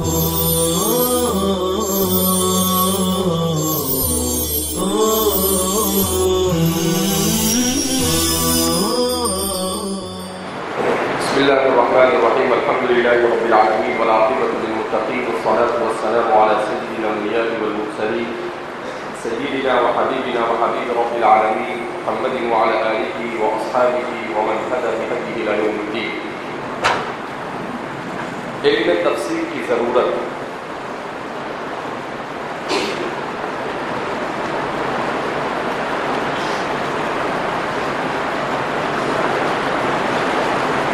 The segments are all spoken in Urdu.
الله الرحمن الرحيم. الحمد لله رب العالمين والعاقبة للمتقين والصلاة والسلام على سيد الأنبياء والمرسلين سيدنا وحبيبنا وحبيب رب العالمين محمد وعلى آله وأصحابه ومن هدى بهديه إلى يوم الدين. علم تفسیر کی ضرورت.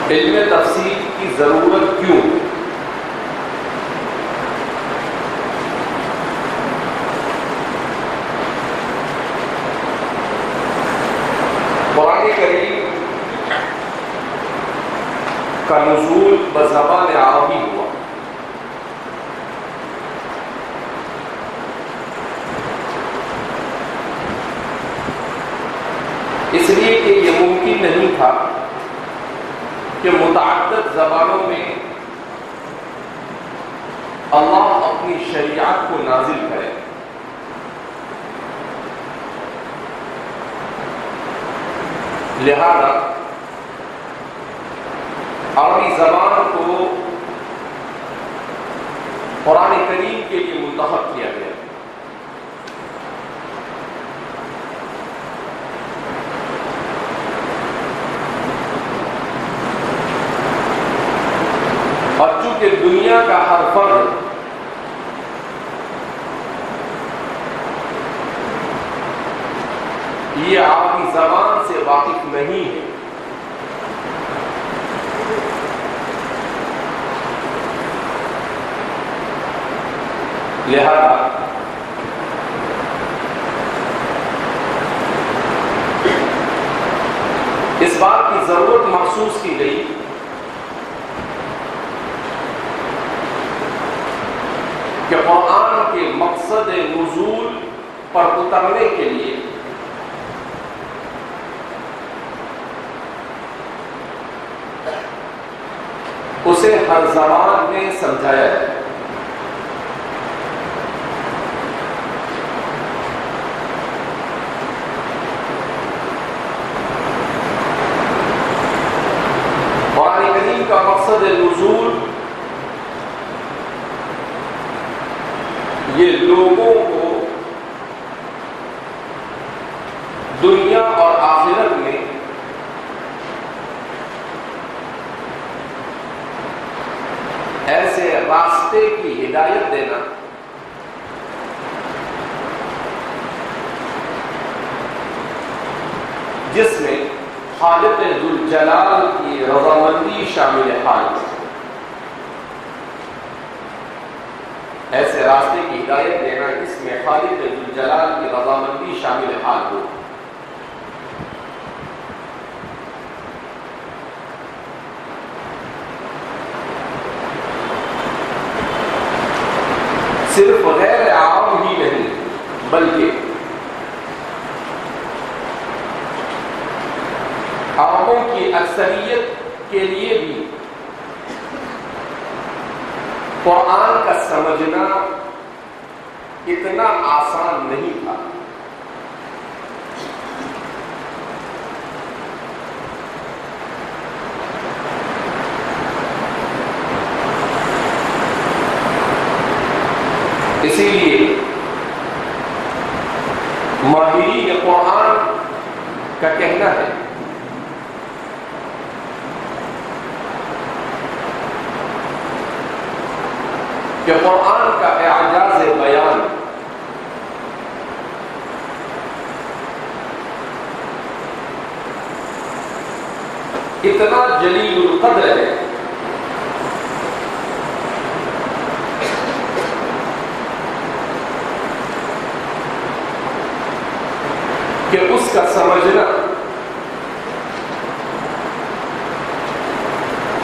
علم تفسیر کی ضرورت کیوں؟ قرآن کریم کا نزول بزبان عربی ہوا. اس لیے کہ یہ ممکن نہیں تھا کہ متعدد زبانوں میں اللہ اپنی شریعت کو نازل کرے. لہذا عربی زبان کو قرآن کریم کے لیے منتخب کیا گیا. اور چونکہ دنیا کا ہر فرد یہ عربی زبان سے واقف نہیں ہے، لہذا اس بات کی ضرورت محسوس کی گئی کہ قرآن کے مقصد نزول پر اترنے کے لیے اسے ہر زبان میں سمجھایا جائے. قرآن کریم کا مقصد نزول یہ لوگوں کو دنیا اور آخرت میں ایسے راستے کی ہدایت دینا جس میں خالق ذوالجلال کی رضامندی شامل حال ہے. ایسے راستے کی ہدایت دینا جس میں خالق ذوالجلال کی رضامندی شامل حال ہو. صرف غیر عام ہی نہیں بلکہ عواموں کی اکثریت کے لیے بھی قرآن کا سمجھنا اتنا آسان نہیں تھا. اسی لیے ماہرین قرآن کا کہنا ہے کہ قرآن کا اعجاز بیان اتنا جلیل القدر ہے کہ اس کا سمجھنا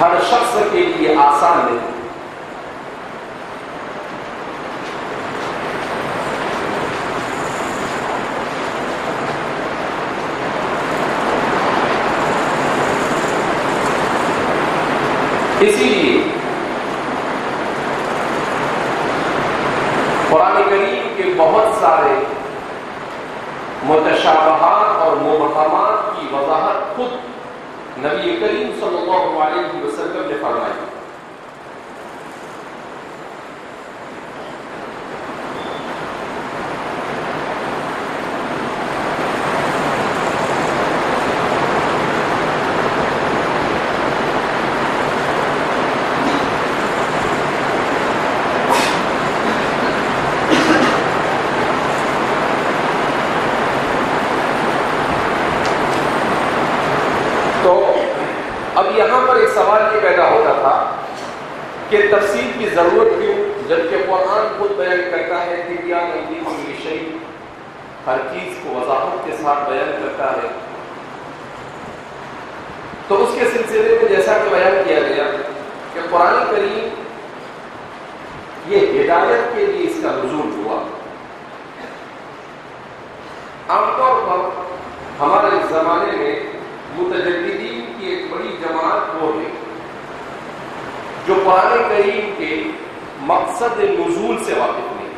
ہر شخص کے لیے آسان نہیں. اسی لیے قرآن کریم کے بہت سارے متشابہات اور مبہمات کی وضاحت خود نبی کریم صلی اللہ علیہ وسلم نے فرمائی. اب یہاں پر ایک سوال یہ پیدا ہوتا تھا کہ تفسیر کی ضرورت کیوں، جبکہ قرآن خود بیان کرتا ہے کہ کل شیء، ہر چیز کو وضاحت کے ساتھ بیان کرتا ہے. تو اس کے سلسلے میں جیسا کہ بیان کیا گیا کہ قرآن کریم یہ ہدایت کے لیے اس کا نزول ہوا. عام طور پر ہمارے زمانے میں متجددین کی ایک بڑی جماعت وہ ہے جو قرآن کریم کے مقصد نزول سے واقف نہیں.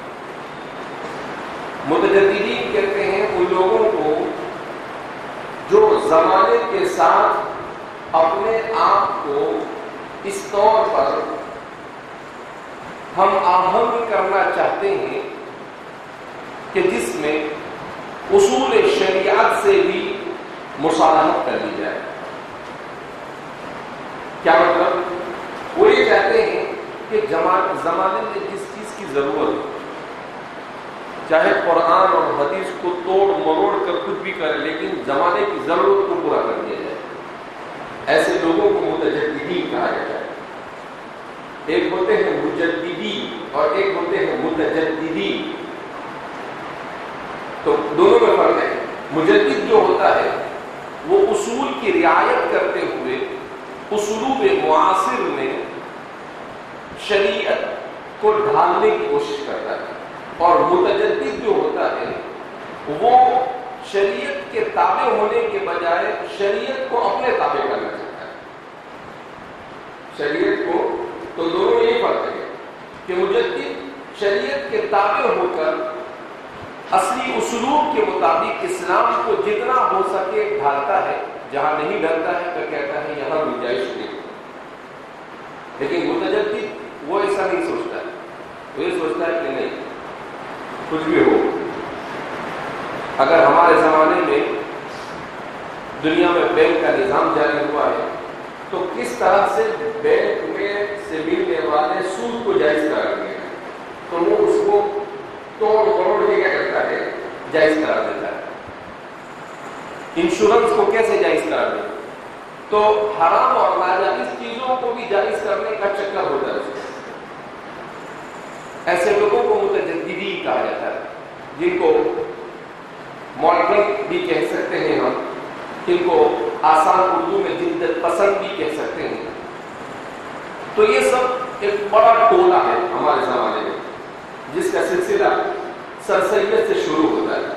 متجددین کہتے ہیں ان لوگوں کو جو زمانے کے ساتھ اپنے آپ کو اس طور پر ہم آہنگ کرنا چاہتے ہیں کہ جس میں اصول شریعت سے بھی مصالحت کر لی جائے. کیا مطلب؟ وہ یہ چاہتے ہیں کہ زمانے میں جس چیز کی ضرورت، چاہے قرآن اور حدیث کو توڑ مروڑ کر کچھ بھی کرے، لیکن زمانے کی ضرورت کو پورا کر دیا جائے. ایسے لوگوں کو متجددین کہا جاتا ہے. ایک ہوتے ہیں مجددین اور ایک ہوتے ہیں متجددین. تو دونوں میں فرق ہے. مجدد جو ہوتا ہے وہ اصول کی رعایت کرتے ہوئے اسلوب معاصر میں شریعت کو ڈھالنے کی کوشش کرتا ہے، اور متجدد جو ہوتا ہے وہ شریعت کے تابع ہونے کے بجائے شریعت کو اپنے تابع کرنا چاہتا ہے. شریعت کو، تو دونوں یہ فرق ہے کہ مجدد شریعت کے تابع ہو کر اصلی اسلوب کے مطابق اسلام کو جتنا ہو سکے ڈھالتا ہے، جہاں نہیں ڈھالتا ہے تو کہتا ہے یہاں گنجائش نہیں. لیکن متجدد وہ ایسا نہیں سوچتا ہے. وہ یہ سوچتا ہے کہ نہیں، کچھ بھی ہو. اگر ہمارے زمانے میں دنیا میں بینک کا نظام جاری ہوا ہے تو کس طرح سے بینک میں سے ملنے والے سود کو جائز قرار دیا ہے، تو وہ اس کو توڑ مروڑ کے کیا کرتا ہے، جائز قرار دیتا ہے. انشورنس کو کیسے جائز قرار دے؟ تو حرام اور ناجائز چیزوں کو بھی جائز کرنے کا چکر ہوتا ہے. ایسے لوگوں کو متجددین کہا جاتا ہے، جن کو ماڈرن بھی کہہ سکتے ہیں ہم، جن کو آسان اردو میں جدت پسند بھی کہہ سکتے ہیں. تو یہ سب ایک بڑا ٹولہ ہے ہمارے زمانے میں، جس کا سلسلہ سر سید سے شروع ہوتا ہے.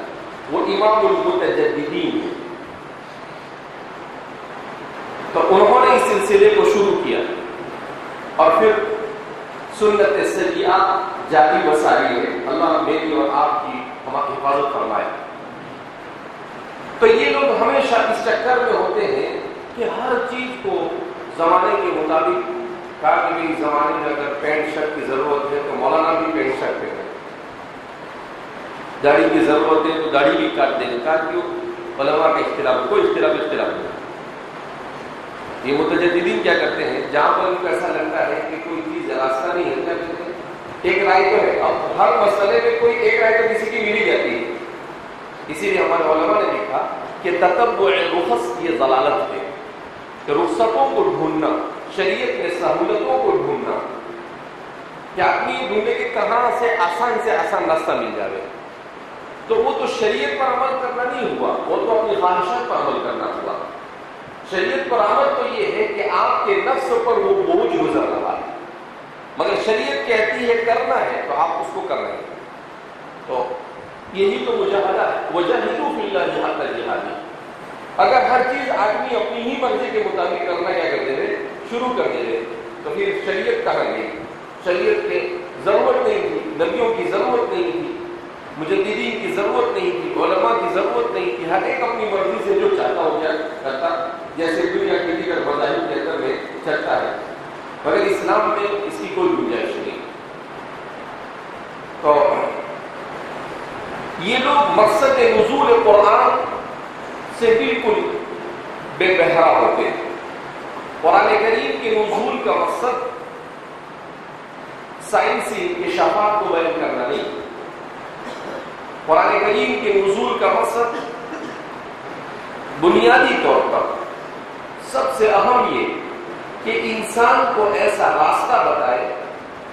وہ امام المتجددین ہے. تو انہوں نے اس سلسلے کو شروع کیا اور پھر سنت سیئہ جاری وساری ہے. اللہ میری اور آپ کی حفاظت فرمائے. تو یہ لوگ ہمیشہ اس چکر میں ہوتے ہیں کہ ہر چیز کو زمانے کے مطابق کہا کہ بھی زمانے میں اگر پینٹ شرٹ کی ضرورت ہے تو مولانا بھی پینٹ شرٹ پہنے، داڑھی کی ضرورت ہے تو داڑھی بھی کاٹ دیں. کاٹ کیوں؟ علماء کا اختلاف، کوئی اختلاف نہیں. یہ متجددین کیا کرتے ہیں، جہاں پر ان کو ایسا لگتا ہے کہ کوئی چیز راستہ نہیں ہے، کیا کہتے ہیں ایک رائے تو ہے. اب ہر مسئلے میں کوئی ایک رائے تو کسی کی ملی جاتی ہے. اسی لیے ہمارے علماء نے لکھا کہ تتبع رخص یہ ضلالت ہے، کہ رخصتوں کو ڈھونڈنا، شریعت میں سہولتوں کو ڈھونڈنا، کہ آدمی ڈھونڈے کہ کہاں سے آسان راستہ مل جائے. تو وہ تو شریعت پر عمل کرنا نہیں ہوا، وہ تو اپنی خواہشات پر عمل کرنا ہوا. شریعت پر عمل تو یہ ہے کہ آپ کے نفس پر وہ بوجھ گزر رہا ہے، مگر شریعت کہتی ہے کرنا ہے تو آپ اس کو کر رہے ہیں. تو یہی تو مجاہدہ ہے. وجاہدوا فی اللہ حق جہادہ. اگر ہر چیز آدمی اپنی ہی مرضی کے مطابق کرنا کیا کرتے ہیں، شروع کر دے رہے، تو پھر شریعت کہاں گئی؟ شریعت کی ضرورت نہیں تھی، نبیوں کی ضرورت نہیں ایک اپنی مرضی سے جو چاہتا ہو کیا کرتا، جیسے دنیا کے دیگر مذاہب کے اندر میں چلتا ہے، مگر اسلام میں اس کی کوئی گنجائش نہیں۔ تو یہ لوگ مقصد نزول قرآن سے بالکل بے بہرا ہوتے ہیں۔ قرآن کریم کے نزول کا مقصد سائنسی انکشافات کو بیان کرنا نہیں، قرآن کریم کے نزول کا مقصد بنیادی طور پر سب سے اہم یہ کہ انسان کو ایسا راستہ بتائے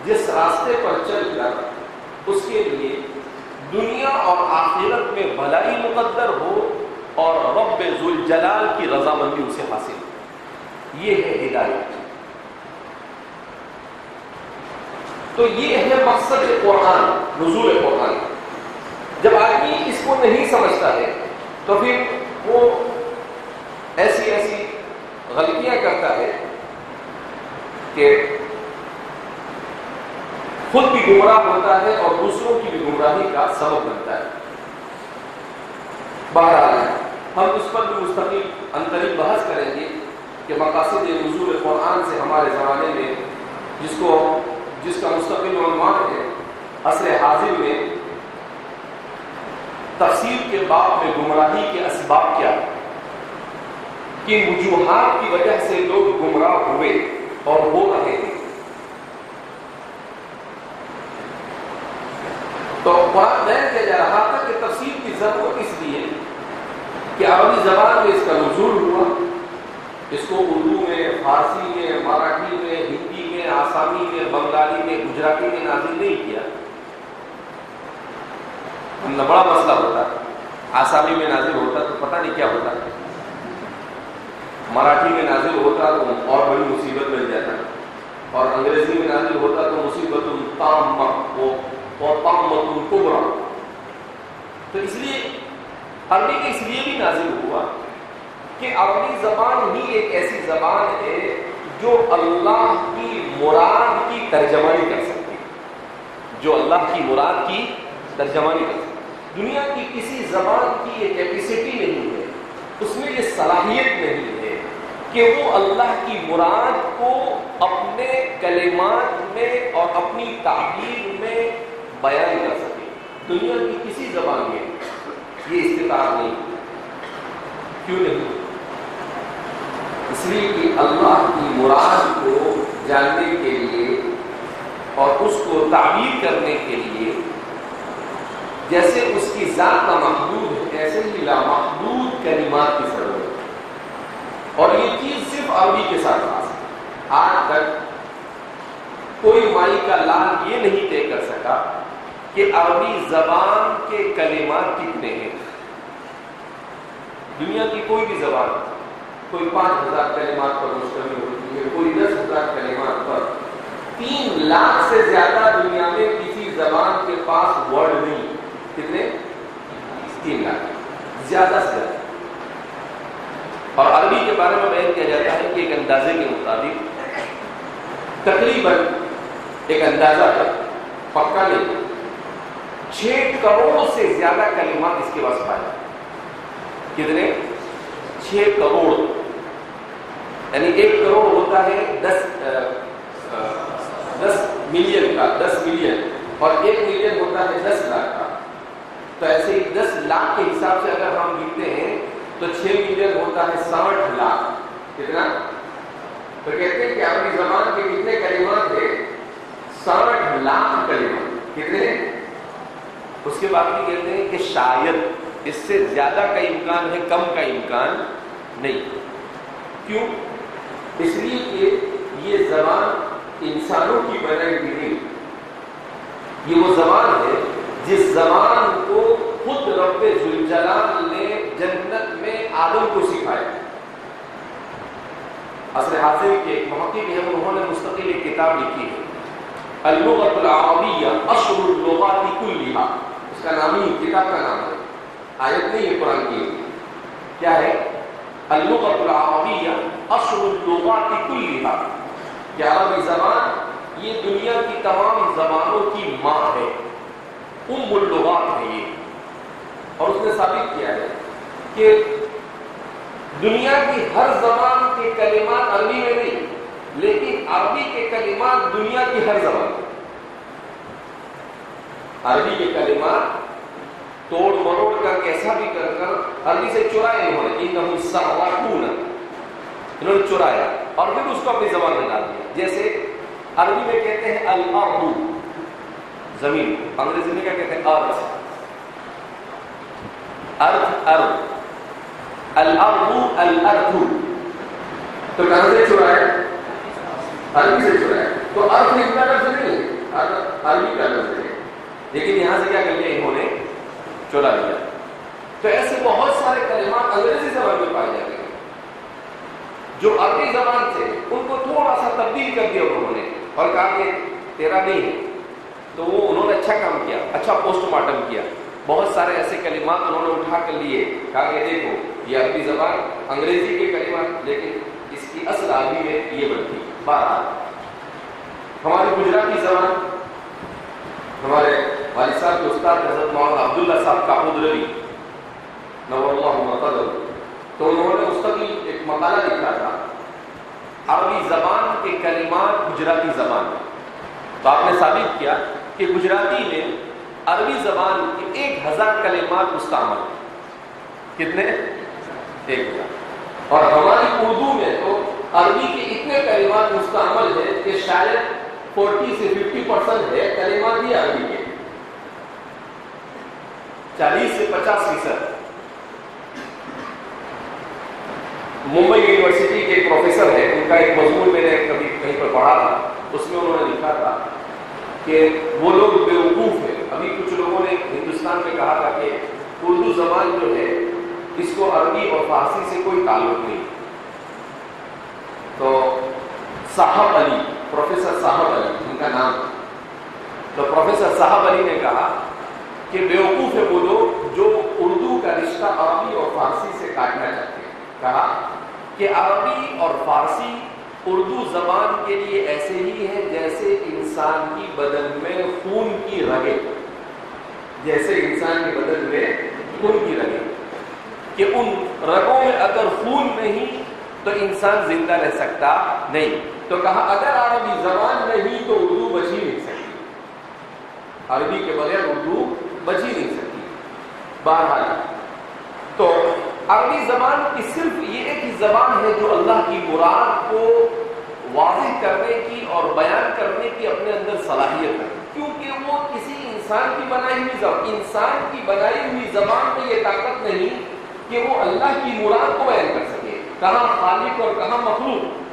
جس راستے پر چل کر اس کے لیے دنیا اور آخرت میں بھلائی مقدر ہو اور رب ذوالجلال کی رضامندی اسے حاصل ہو۔ یہ ہے ہدایت۔ تو یہ ہے مقصد قرآن، نزول قرآن۔ جب آدمی اس کو نہیں سمجھتا ہے تو پھر وہ ایسی غلطیاں کرتا ہے کہ خود بھی گمراہ ہوتا ہے اور دوسروں کی بھی گمراہی کا سبب بنتا ہے۔ بہرحال ہم اس پر بھی مستقل انترک بحث کریں گے کہ مقاصد نزول قرآن سے ہمارے زمانے میں جس کا مستقل عنوان ہے عصر حاضر میں تفسیر کے باب میں گمراہی کے اسباب کیا ہیں، کن وجوہات کی وجہ سے لوگ گمراہ ہوئے اور ہو رہے ہیں۔ تو قرآن بیان کیا جا رہا تھا کہ تفسیر کی ضرورت اس لیے کہ عربی زبان میں اس کا نزول ہوا، اس کو اردو میں، فارسی میں، مراٹھی میں، ہندی میں، آسامی میں، بنگالی میں، گجراتی میں نازل نہیں کیا۔ ہم بڑا مسئلہ ہوتا، آسامی میں نازل ہوتا تو پتہ نہیں کیا ہوتا، مراٹھی میں نازل ہوتا تو اور بڑی مصیبت بن جاتا، اور انگریزی میں نازل ہوتا تو مصیبت تامہ اور طامۃ کبریٰ۔ تو اس لیے عربی کے اس لیے بھی نازل ہوا کہ عربی زبان ہی ایک ایسی زبان ہے جو اللہ کی مراد کی ترجمانی کر سکتی ہے، جو اللہ کی مراد کی ترجمانی کر سکتی ہے۔ دنیا کی کسی زبان کی یہ کیپیسٹی نہیں ہے، اس میں یہ صلاحیت نہیں ہے کہ وہ اللہ کی مراد کو اپنے کلمات میں اور اپنی تعبیر میں بیان کر سکے۔ دنیا کی کسی زبان میں یہ استطاعت نہیں۔ کیوں نہیں؟ اس لیے کہ اللہ کی مراد کو جاننے کے لیے اور اس کو تعبیر کرنے کے لیے جیسے اس کی ذات لامحدود ہے، ایسے ہی لامحدود کلمات کی ضرورت ہے، اور یہ چیز صرف عربی کے ساتھ خاص ہے۔ آج تک کوئی مائی کا لال یہ نہیں طے کر سکا کہ عربی زبان کے کلمات کتنے ہیں۔ دنیا کی کوئی بھی زبان کوئی 5000 کلمات پر مشتمل ہوتی ہے، کوئی 10,000 کلمات پر۔ 3 لاکھ سے زیادہ دنیا میں کسی زبان کے پاس ورڈ نہیں۔ کتنے؟ 3 لاکھ، زیادہ سے زیادہ۔ اور عربی کے بارے میں بیان کیا جاتا ہے کہ ایک اندازے کے مطابق تقریباً ایک اندازہ ہے، پکا نہیں، 6 کروڑ سے زیادہ کلمات اس کے پاس پائے۔ کتنے؟ 6 کروڑ، یعنی 1 کروڑ ہوتا ہے 10 ملین کا، 10 ملین، اور 1 ملین ہوتا ہے 10 لاکھ کا۔ تو ایسے ہی 10 لاکھ کے حساب سے اگر ہم گنتے ہیں تو 6 ملین ہوتا ہے 60 لاکھ۔ کتنا؟ تو کہتے ہیں کہ عربی زبان کے کتنے کلمات ہیں؟ 60 لاکھ کلمات۔ کتنے؟ اس کے بعد بھی کہتے ہیں کہ شاید اس سے زیادہ کا امکان ہے، کم کا امکان نہیں۔ کیوں؟ اس لیے کہ یہ زبان انسانوں کی بنائی ہوئی نہیں، یہ وہ زبان ہے جس زبان کو خود رب ذوالجلال نے جنت میں آدم کو سکھایا۔ عصر حاضر کے ایک محقق ہیں، انہوں نے مستقل ایک کتاب لکھی ہے، اللغۃ العربیہ اصل اللغات کلھا۔ اس کا نام ہی کتاب کا نام ہے، آیت نہیں ہے قرآن کی۔ کیا ہے؟ اللغۃ العربیہ اصل اللغات کلھا، کہ عربی زبان یہ دنیا کی تمام زبانوں کی ماں ہے، ام اللغات ہے یہ۔ اور اس نے ثابت کیا ہے کہ دنیا کی ہر زبان کے کلمات عربی میں نہیں، لیکن عربی کے کلمات دنیا کی ہر زبان میں۔ عربی کے کلمات توڑ مروڑ کر کیسا بھی کر عربی سے چرائے انہوں نے، انہم سرقون، انہوں نے چرایا اور پھر اس کو اپنی زبان میں ڈال دیا۔ جیسے عربی میں کہتے ہیں الارض، زمین، انگریزی میں کیا کہتے ہیں؟ ارتھ، ارتھ، ارض، الارض، الارض، تو کہاں سے چرایا؟ عربی سے چرایا۔ تو ارتھ ان کا لفظ نہیں ہے، عربی کا لفظ ہے، لیکن یہاں سے کیا کر لیا انہوں نے؟ چلا لیا۔ تو ایسے بہت سارے کلمات انگریزی زبان میں پائے جاتے ہیں جو عربی زبان سے ان کو تھوڑا سا تبدیل کر دیا انہوں نے اور کہا کہ تیرا نہیں ہے، تو وہ انہوں نے اچھا کام کیا، اچھا پوسٹ مارٹم کیا۔ بہت سارے ایسے کلمات انہوں نے اٹھا کر لیے، کہا کہ دیکھو یہ عربی زبان انگریزی کے کلمات، لیکن اس کی اصل عربی میں یہ بنتی۔ بہرحال ہماری گجراتی زبان، ہمارے والد صاحب کے استاد حضرت مولانا عبداللہ صاحب کاپودروی نور اللہ مرتضی، تو انہوں نے مستقل ایک مقالہ لکھا تھا عربی زبان کے کلمات گجراتی زبان میں۔ تو آپ نے ثابت کیا کہ گجراتی میں عربی زبان کے 1000 کلمات مستعمل، کتنے؟ 1000۔ اور ہماری اردو میں تو عربی کے اتنے کلمات مستعمل ہیں کہ شاید 40 سے 50% ہے کلمات بھی عربی کے، 40 سے 50%۔ ممبئی یونیورسٹی کے ایک پروفیسر ہے، ان کا ایک مضمون میں نے کبھی کہیں پر پڑھا تھا، اس میں انہوں نے لکھا تھا کہ وہ لوگ بیوقوف ہیں۔ ابھی کچھ لوگوں نے ہندوستان میں کہا تھا کہ اردو زبان جو ہے اس کو عربی اور فارسی سے کوئی تعلق نہیں، تو صاحب علی، پروفیسر صاحب علی ان کا نام، تو پروفیسر صاحب علی نے کہا کہ بیوقوف ہے وہ لوگ جو اردو کا رشتہ عربی اور فارسی سے کاٹنا چاہتے ہیں۔ کہا کہ عربی اور فارسی اردو زبان کے لیے ایسے ہی ہے جیسے انسان کی بدن میں خون کی رگیں، جیسے انسان کے بدن میں خون کی رگیں، کہ ان رگوں میں اگر خون نہیں تو انسان زندہ رہ سکتا نہیں۔ تو کہا اگر عربی زبان نہیں تو اردو بچ ہی نہیں سکتی، عربی کے بغیر اردو بچ ہی نہیں سکتی۔ بہرحال تو عربی زبان کی صرف یہ ایک ہی زبان ہے جو اللہ کی مراد کو واضح کرنے کی اور بیان کرنے کی اپنے اندر صلاحیت ہے، کیونکہ وہ کسی انسان کی بنائی ہوئی زبان، انسان کی بنائی ہوئی زبان میں یہ طاقت نہیں کہ وہ اللہ کی مراد کو بیان کر سکے، کہاں خالق اور کہاں مخلوق۔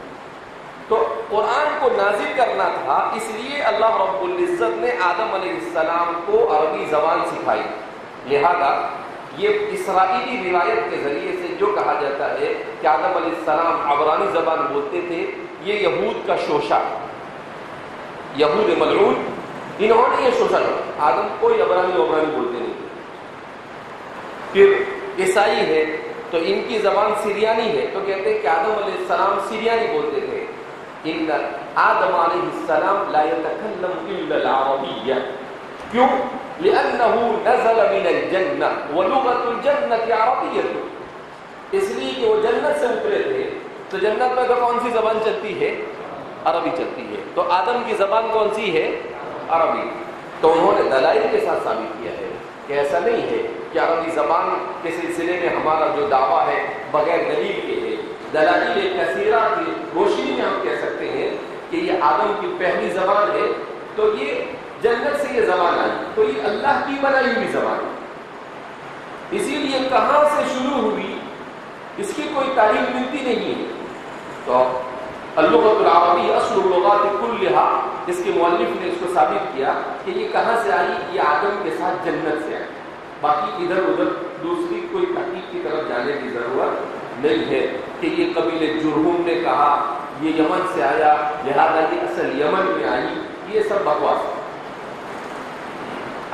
تو قرآن کو نازل کرنا تھا، اس لیے اللہ رب العزت نے آدم علیہ السلام کو عربی زبان سکھائی۔ لہذا یہ اسرائیلی روایت کے ذریعے سے جو کہا جاتا ہے کہ آدم علیہ السلام عبرانی زبان بولتے تھے، یہ یہود کا شوشہ، یہود ملعون، انہوں نے یہ شوشہ کیا، آدم کوئی عبرانی بولتے نہیں تھے۔ پھر عیسائی ہے تو ان کی زبان سریانی ہے، تو کہتے ہیں کہ آدم علیہ السلام سریانی بولتے تھے۔ ان آدم علیہ السلام لا يتكلم الا العربیہ، کیوں؟ لأنه نزل من الجنہ ولغة الجنة عربیہ، اس لیے کہ وہ جنت سے اترے تھے، تو جنت میں تو کون سی زبان چلتی ہے؟ عربی چلتی ہے۔ تو آدم کی زبان کون سی ہے؟ عربی۔ تو انہوں نے دلائل کے ساتھ ثابت کیا ہے کہ ایسا نہیں ہے کہ عربی زبان کے سلسلے میں ہمارا جو دعویٰ ہے بغیر دلیل کے ہے۔ دلائل کثیرہ کی روشنی میں ہم کہہ سکتے ہیں کہ یہ آدم کی پہلی زبان ہے، تو یہ جنت سے یہ زبان آئی، تو یہ اللہ کی بنائی ہوئی زبان ہے۔ اسی لیے کہاں سے شروع ہوئی اس کی کوئی تاریخ ملتی نہیں ہے۔ تو اللغۃ العربی اصل اللغات کلھا، اس کے مؤلف نے اس کو ثابت کیا کہ یہ کہاں سے آئی، یہ آدم کے ساتھ جنت سے آئی۔ باقی ادھر ادھر دوسری کوئی تحقیق کی طرف جانے کی ضرورت نہیں ہے کہ یہ قبیلے جرہم نے کہا یہ یمن سے آیا لہذا یہ اصل یمن میں آئی، یہ سب بکواس ہے۔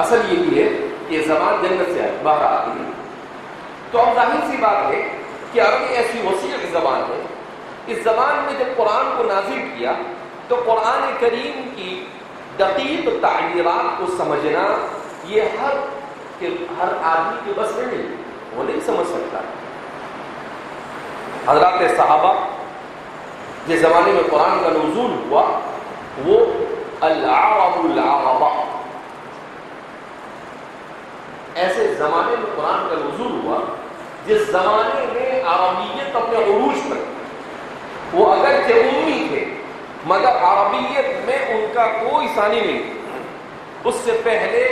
اصل یہی ہے کہ یہ زبان جنت سے آئی، باہر آتی ہے۔ تو اب ظاہر سی بات ہے کہ عربی ایسی وسیع زبان ہے، اس زبان میں جب قرآن کو نازل کیا تو قرآن کریم کی دقیق تعبیرات کو سمجھنا یہ ہر آدمی کے بس میں نہیں، وہ نہیں سمجھ سکتا. حضرات صحابہ جس زمانے میں قرآن کا نزول ہوا وہ العرب العربہ، ایسے زمانے میں قرآن کا نزول ہوا جس زمانے میں عربیت اپنے عروج پر، وہ اگرچہ امی تھے مگر عربیت میں ان کا کوئی ثانی نہیں تھا. اس سے پہلے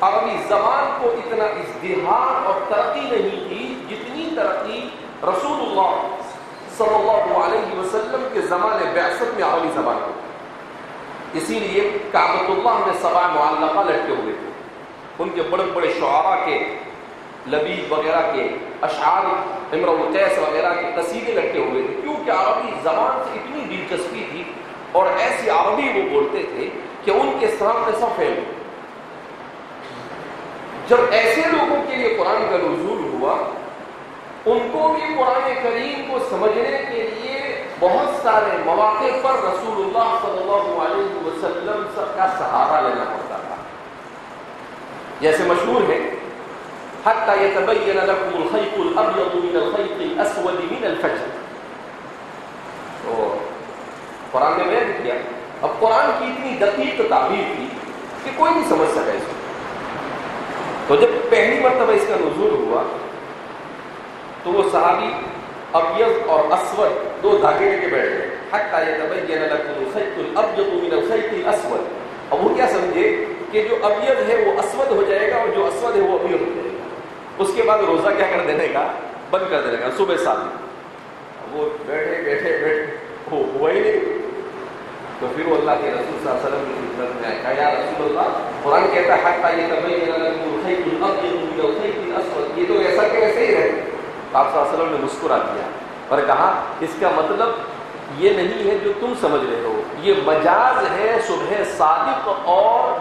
عربی زبان کو اتنا ازدہار اور ترقی نہیں تھی جتنی ترقی رسول اللہ صلی اللہ علیہ وسلم کے زمانے بعثت میں عربی زبان کو. اسی لیے کعبۃ اللہ میں سبع معلقہ لٹکے ہوئے تھے، ان کے بڑے بڑے شعراء کے، لبید وغیرہ کے اشعار، امرؤ القیس وغیرہ کے قصیدے لٹکے ہوئے تھے، کیونکہ عربی زبان سے اتنی دلچسپی تھی اور ایسی عربی وہ بولتے تھے کہ ان کے سامنے سب فیل. جب ایسے لوگوں کے لیے قرآن کا نزول ہوا، ان کو بھی قرآن کریم کو سمجھنے کے لیے بہت سارے مواقع پر رسول اللہ صلی اللہ علیہ وسلم کا سہارا لینا پڑتا تھا. جیسے مشہور ہے حتی یتبین لکم الخیط الابیض من الخیط الاسود من الفجر، تو قرآن نے بیان کیا. اب قرآن کی اتنی دقیق تعبیر تھی کہ کوئی نہیں سمجھ سکا اس کو. تو جب پہلی مرتبہ اس کا نزول ہوا تو وہ صحابی ابیض اور اسود دو دھاگے لے کے بیٹھ گئے. حتی یتبین لکم الخیط الابیض من الخیط الاسود. اب وہ کیا سمجھے کہ جو ابیض ہے وہ اسود ہو جائے گا اور جو اسود ہے وہ ابیض ہو جائے گا. اس کے بعد روزہ کیا کر دینے کا، بند کر دینے کا صبح شام. وہ بیٹھے وہ ہوا ہی نہیں. تو پھر وہ اللہ کے رسول صلی اللہ علیہ وسلم کی خدمت میں آیا، یا رسول اللہ، قرآن کہتا ہے حتی یتبین لکم الخیط الابیض من الخیط الاسود، یہ تو ایسا کہ ایسے ہی رہے. آپ صلی اللہ علیہ وسلم نے مسکرا دیا اور کہا اس کا مطلب یہ نہیں ہے جو تم سمجھ رہے ہو، یہ مجاز ہے صبح صادق اور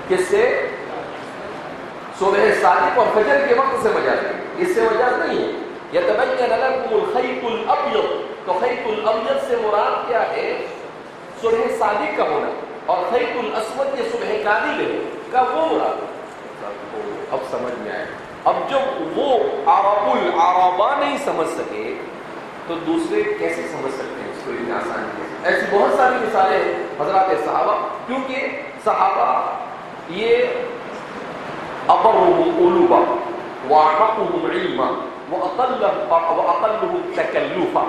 کس سے، صبح صادق اور فجر کے وقت سے مجاز ہے، اس سے مجاز نہیں ہے. یتبین لکم الخیط الابیض، تو خیط الابیض سے مراد کیا ہے، صبح صادق کا ہونا، اور خیط الاسود یہ صبح کاذب ہے کا وہ مراد. اب سمجھ میں آئے. اب جب وہ عرب العربہ نہیں سمجھ سکے تو دوسرے کیسے سمجھ سکتے ہیں اس کو اتنی آسانی سے. ایسی بہت ساری مثالیں ہیں حضرات صحابہ، کیونکہ صحابہ یہ ابرهم قلوبا واعمقهم علما واقلهم تکلفا.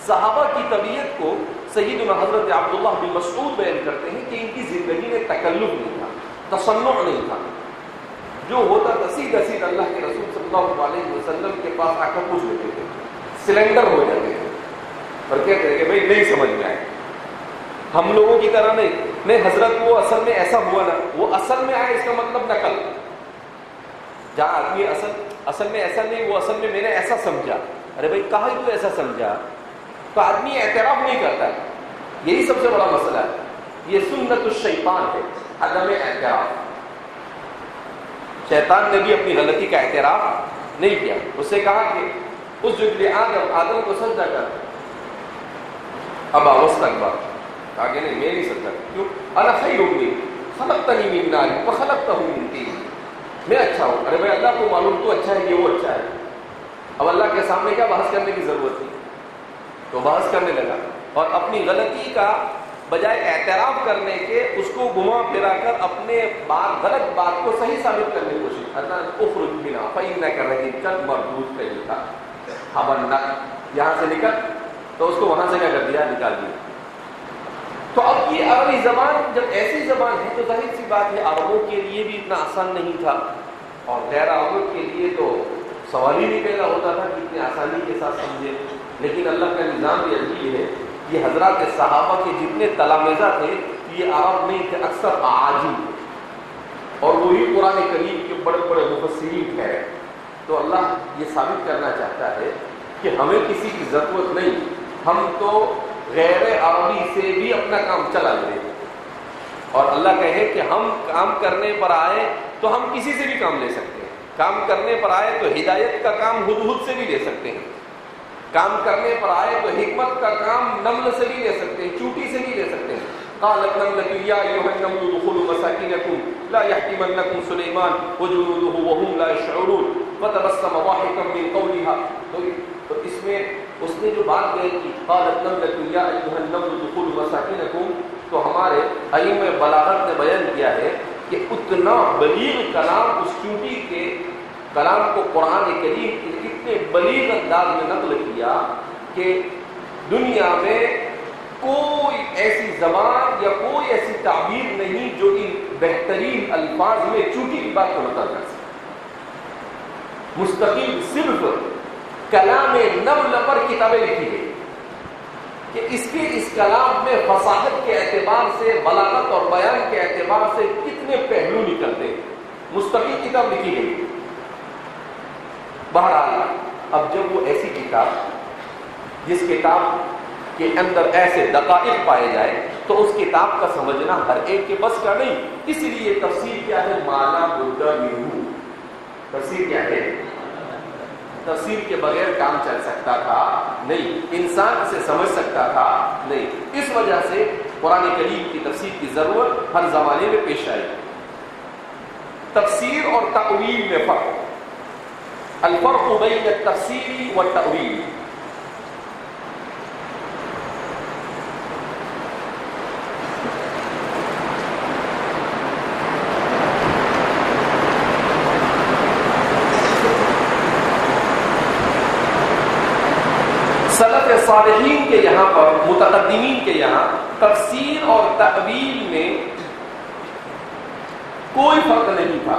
صحابہ کی طبیعت کو سیدنا حضرت عبداللہ بن مسعود بیان کرتے ہیں کہ ان کی زندگی میں تکلف نہیں تھا، تصنع نہیں تھا. جو ہوتا تھا سیدھا سیدھا اللہ کے رسول صلی اللہ علیہ وسلم کے پاس آ کر پوچھ لیتے تھے، سلنڈر ہو جاتے تھے اور کہتے ہیں کہ بھائی نہیں سمجھ میں آئے. ہم لوگوں کی طرح نہیں حضرت وہ اصل میں ایسا ہوا نا، وہ اصل میں آئے اس کا مطلب نقل. جہاں آدمی اصل میں ایسا نہیں، وہ اصل میں میں نے ایسا سمجھا. ارے بھائی کہاں تو ایسا سمجھا، تو آدمی اعتراف نہیں کرتا ہے. یہی سب سے بڑا مسئلہ ہے. یہ سنت الشیطان ہے، عدم اعتراف. شیطان نے بھی اپنی غلطی کا اعتراف نہیں کیا. اس سے کہا کہ اس جبل آدم کو سجدہ کر. اب واستکبر، کہا کہ نہیں میں نہیں سجدہ. کیوں؟ انا خیر منہ خلقتنی من نار وخلقتہ من طین، میں اچھا ہوں. ارے بھائی اللہ کو معلوم تو اچھا ہے کہ وہ اچھا ہے. اب اللہ کے سامنے کیا بحث کرنے کی ضرورت تھی؟ تو بحث کرنے لگا اور اپنی غلطی کا بجائے اعتراف کرنے کے اس کو گھما پھرا کر اپنے غلط بات کو صحیح ثابت کرنے کی کوشش کرنا. اخرج منها فإنك رجيم، کل مردود کا یہ تھا خبرنا، یہاں سے نکل. تو اس کو وہاں سے کیا کر دیا، نکال دیا. تو اب یہ عربی زبان جب ایسی زبان ہے تو ظاہر سی بات ہے عربوں کے لیے بھی اتنا آسان نہیں تھا اور غیر عربوں کے لیے تو سوال ہی نہیں پیدا ہوتا تھا کہ اتنی آسانی کے ساتھ سمجھے. لیکن اللہ کا نظام بھی عجیب ہے. یہ حضرات صحابہ کے جتنے تلامذہ تھے یہ عرب نہیں تھے، اکثر اعاجم تھے، اور وہی قرآن کریم کے بڑے بڑے مفسرین ٹھہرے. تو اللہ یہ ثابت کرنا چاہتا ہے کہ ہمیں کسی کی ضرورت نہیں، ہم تو غیر عربی سے بھی اپنا کام چلا لیں. اور اللہ کہے کہ ہم کام کرنے پر آئے تو ہم کسی سے بھی کام لے سکتے ہیں. کام کرنے پر آئے تو ہدایت کا کام ہدہد سے بھی لے سکتے ہیں. کام کرنے پر آئے تو حکمت کا کام نمل سے بھی لے سکتے ہیں، چوٹی سے بھی لے سکتے ہیں. قالت نملۃ یا ایھا النمل ادخلوا مساکنکم لا يحطمنكم سليمان وجنوده وهم لا يشعرون فتبسم ضاحكا من قولها. تو اس میں اس نے جو بات بیان کی قالت نملة یا ایھا النمل ادخلوا مساکنکم، تو ہمارے ائمہ بلاغت نے بیان کیا ہے کہ اتنا بلیغ کلام اس چونٹی کے کلام کو قرآن کریم کے اتنے بلیغ انداز میں نقل کیا کہ دنیا میں کوئی ایسی زبان یا کوئی ایسی تعبیر نہیں جو ان بہترین الفاظ میں چونٹی کی بات کو نقل کر سکے. مستقل صرف کلام نمل پر کتابیں لکھی گئی کہ اس کلام میں فصاحت کے اعتبار سے، بلاغت اور بیان کے اعتبار سے کتنے پہلو نکلتے ہیں. مستقل کتاب لکھی گئی. بہرحال اب جب وہ ایسی کتاب جس کتاب کے اندر ایسے دقائق پائے جائے تو اس کتاب کا سمجھنا ہر ایک کے بس کا نہیں. اس لیے تفسیر کیا ہے؟ مالا بدھ منہ. تفسیر کیا ہے؟ تفسیر کے بغیر کام چل سکتا تھا نہیں، انسان اسے سمجھ سکتا تھا نہیں. اس وجہ سے قرآن کریم کی تفسیر کی ضرورت ہر زمانے میں پیش آئی. تفسیر اور تأویل میں فرق. الفرق بین التفسیر والتأویل. سلف صالحین کے یہاں پر، متقدمین کے یہاں تفسیر اور تأویل میں کوئی فرق نہیں تھا.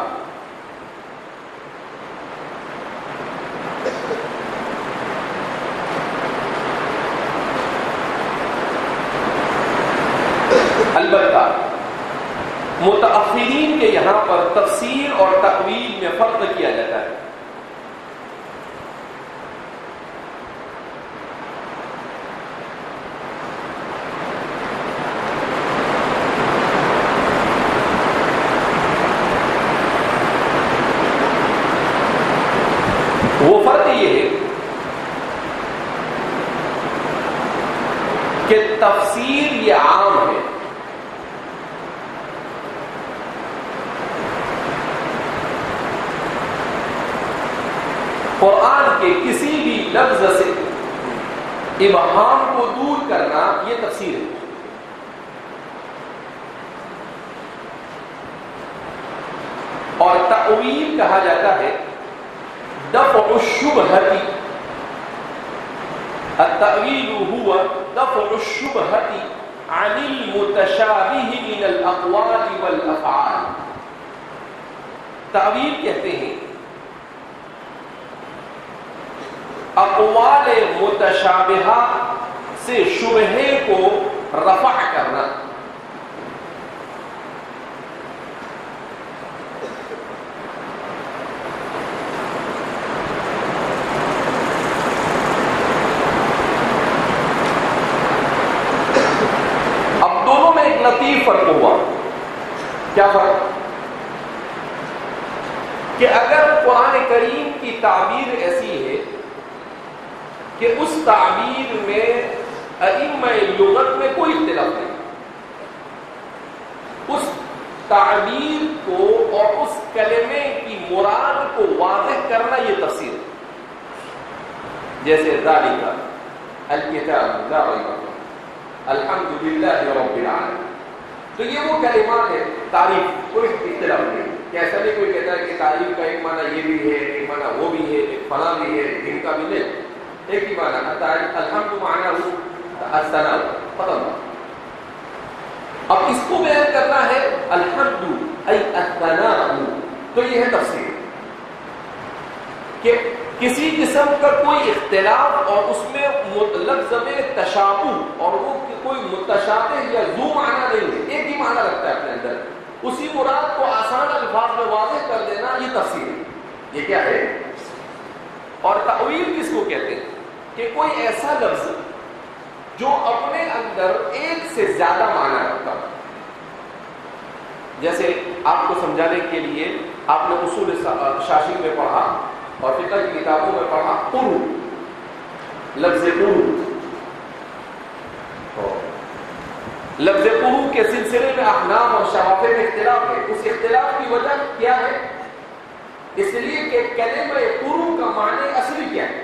البتہ متأخرین کے یہاں پر تفسیر اور تأویل میں فرق کیا جاتا ہے. وہ فرق یہ ہے کہ تفسیر یہ عام ہے، قرآن کے کسی بھی لفظ سے ابہام کو دور کرنا یہ تفسیر ہے. اور تأویل کہا جاتا ہے دفع الشبہۃ. التأویل هو دفع الشبہۃ عن المتشابہ من الاقوال والافعال. تأویل کہتے ہیں اقوال متشابہہ سے شبہے کو رفع کرنا. اب دونوں میں ایک لطیف فرق ہوا. کیا فرق؟ کہ اگر قرآن کریم کی تعبیر ایسی ہے کہ اس تعبیر میں ائمہ لغت میں کوئی اختلاف نہیں، اس تعبیر کو اور اس کلمے کی مراد کو واضح کرنا یہ تفسیر ہے. جیسے ذالک الکتاب لا ریب فیہ الحمدللہ رب العالمین. تو یہ وہ کلمات ہے، تعریف کوئی اختلاف نہیں. کیسا نہیں کوئی کہتا ہے کہ تعریف کا ایک معنی یہ بھی ہے، ایک معنی وہ بھی ہے، ایک فلاں بھی ہے، ان کا بھی نہیں. ایک ہی معنی الحمد معنی الثناء ختم. اب اس کو بیان کرنا ہے الحمد ای الثناء، تو یہ ہے تفسیر کہ کسی قسم کا کوئی اختلاف اور اس میں لفظ میں تشابہ اور وہ کوئی متشابہ یا ذو معنی نہیں ہے، ایک ہی معنی رکھتا ہے اپنے اندر. اسی مراد کو آسان الفاظ میں واضح کر دینا یہ تفسیر ہے. یہ کیا ہے؟ اور تأویل کس کو کہتے ہیں؟ کہ کوئی ایسا لفظ جو اپنے اندر ایک سے زیادہ معنی رکھتا ہے. جیسے آپ کو سمجھانے کے لیے آپ نے اصول شاشی میں پڑھا اور فقہ کی کتابوں میں پڑھا قرو. لفظ قرو، لفظ قرو کے سلسلے میں احناف اور شوافع میں اختلاف ہے. اس اختلاف کی وجہ کیا ہے؟ اس لیے کہ کلمہ قرو کا معنی اصلی کیا ہے.